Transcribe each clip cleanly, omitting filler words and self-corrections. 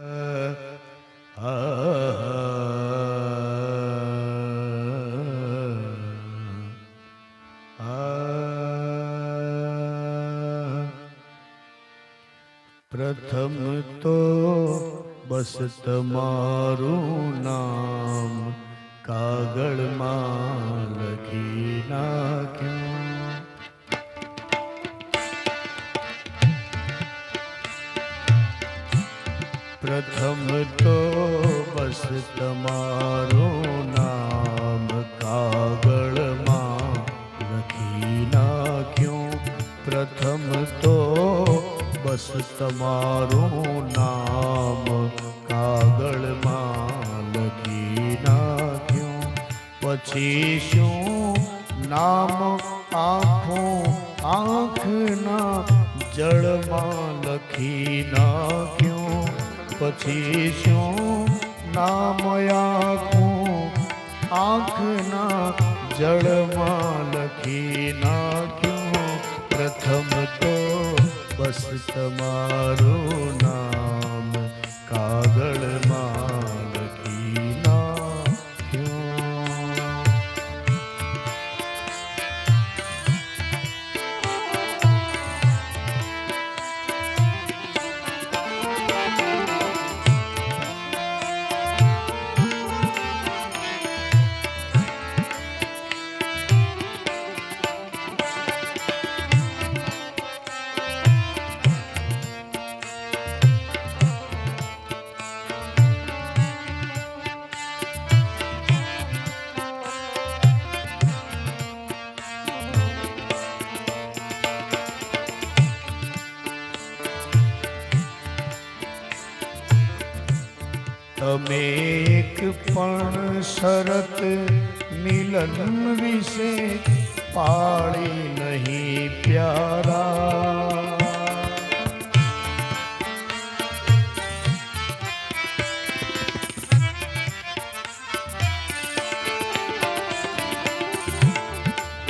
પ્રથમ તો બસ તમારું નામ કાગળમાં લખી નાખ્યું. પ્રથમ તો બસ તમારું નામ કાગળમાં લખી નાખ્યું. પ્રથમ તો બસ તમારું નામ કાગળમાં લખી નાખ્યું. પછી શું નામ આંખું આંખના જળમાં લખી નાખ્યું. પછી શું નામ આંખું આંખના જળમાં લખી નાખ્યું. પ્રથમ તો બસ તમારું નામ કાગળમાં લખી નાખ્યું. તમે એક પણ શરત મિલન વિશે પાળી નહીં પ્યારા.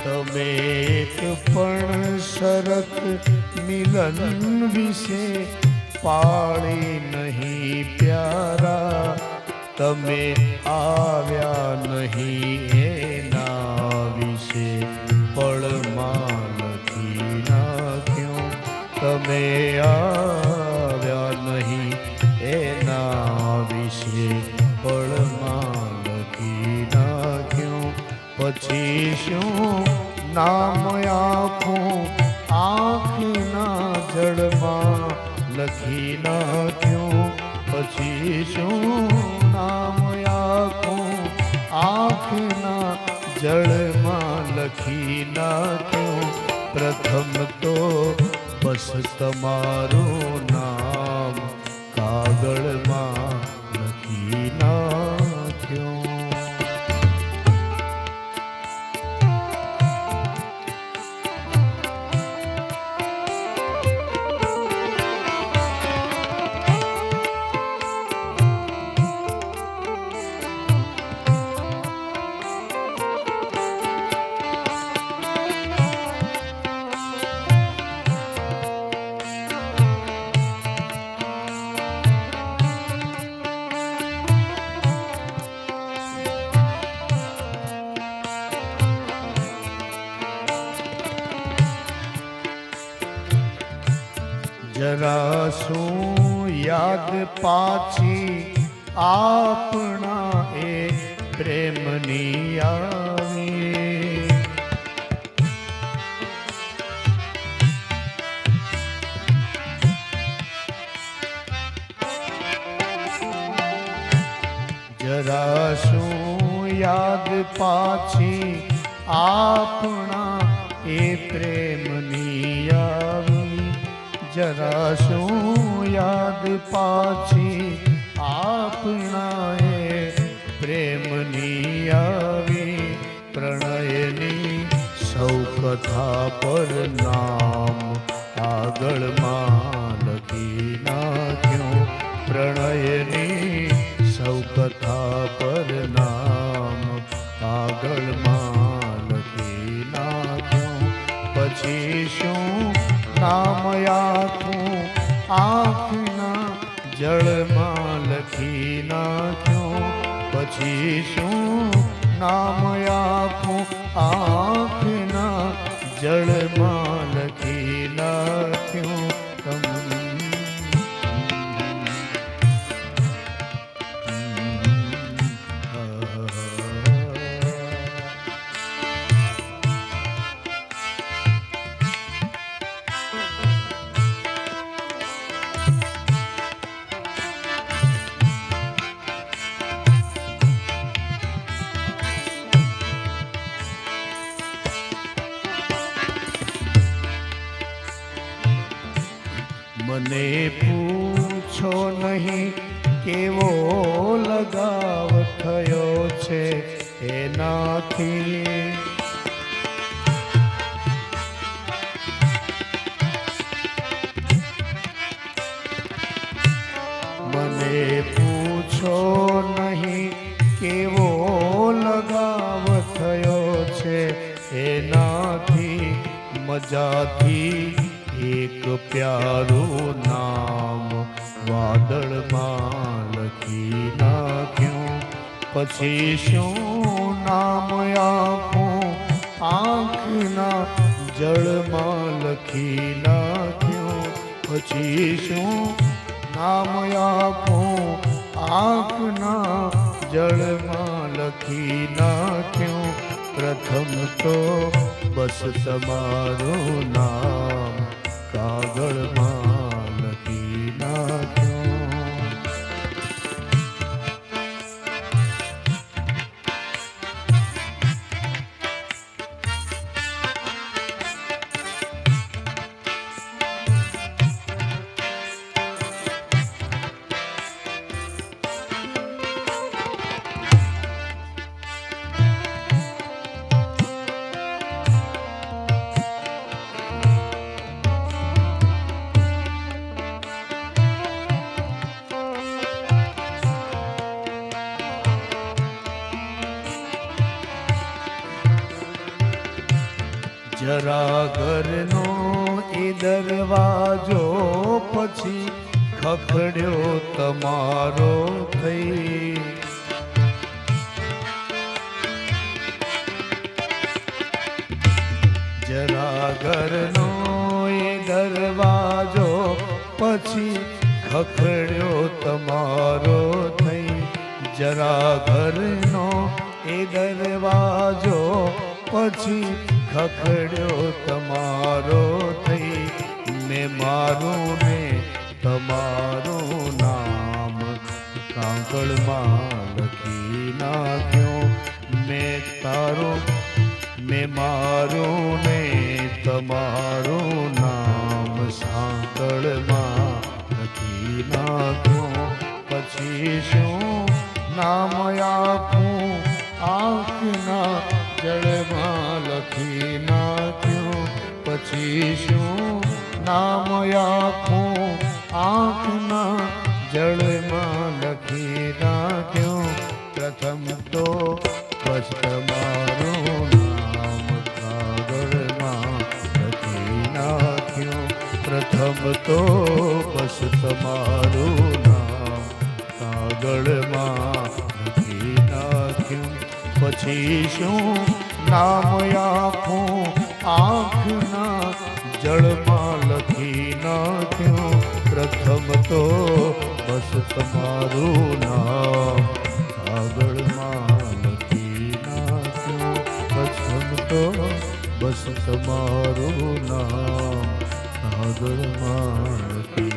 તમે એક પણ શરત મિલન વિશે પાળી નહીં પ્યારા. તમે આવ્યા નહીં એના વિશે પળમાં લખી નાખ્યું. તમે આવ્યા નહીં એના વિશે પળમાં લખી નાખ્યું. પછી શું નામ આંખું આંખના જળમાં લખી નાખ્યું. પછી શું નામ આંખું આંખના જળમાં લખી નાખ્યું. પ્રથમ તો બસ તમારું નામ કાગળમાં લખી નાખ્યું. જરા શું યાદ પાછી આપણા એ પ્રેમની આવી. જરા શું યાદ પાછી આપણા એ પ્રેમની આવી. જરા શું યાદ પાછી આપણા એ પ્રેમની આવી. પ્રણયની સૌ કથા પર નામ આગળમાં લખી નાખ્યું. પ્રણયની સૌ કથા પર નામ આગળમાં લખી નાખ્યું. પછી શું નામ આંખું આંખના જળ જળમાં લખી નાખ્યું, પછી શું નામ આપું આંખના જળમાં લખી નાખ્યું મને પૂછો નહીં કેવો લગાવ થયો છે એનાથી, મને પૂછો નહીં કેવો લગાવ થયો છે એનાથી, મજાથી એક પ્યારું નામ વાદળમાં લખી નાખ્યું, પછી શું નામ આપું આંખના જળમાં લખી નાખ્યું, પછી શું નામ આપું આંખના જળમાં લખી નાખ્યું, પ્રથમ તો બસ તમારું નામ કાગળમાં લખી નાખ્યું. જરા ઘરનો એ દરવાજો પછી ખખડ્યો તમારો થઈ, જરા ઘરનો એ દરવાજો પછી ખખડ્યો તમારો થઈ, જરા ઘરનો એ દરવાજો પછી ખખડ્યો તમારો થઈ, મેં મારું ને તમારું નામ કાગળમાં લખી નાખ્યું, મેં મારું ને તમારું નામ સાંકળમાં લખી નાખ્યું, પછી શું નામ આપું આંખના જળમાં લખી નાખ્યું, પછી શું નામ આપું આંખના જળમાં લખી નાખ્યું, પ્રથમ તો બસ તમારું નામ કાગળમાં લખી નાખ્યું, પ્રથમ તો બસ તમારું નામ કાગળમાં લખી નાખ્યું, પછી શું નામ આપું આંખના જળમાં લખી નાખ્યું, પ્રથમ તો બસ તમારું નામ કાગળમાં લખી નાખ્યું, પ્રથમ તો બસ તમારું નામ કાગળમાં લખી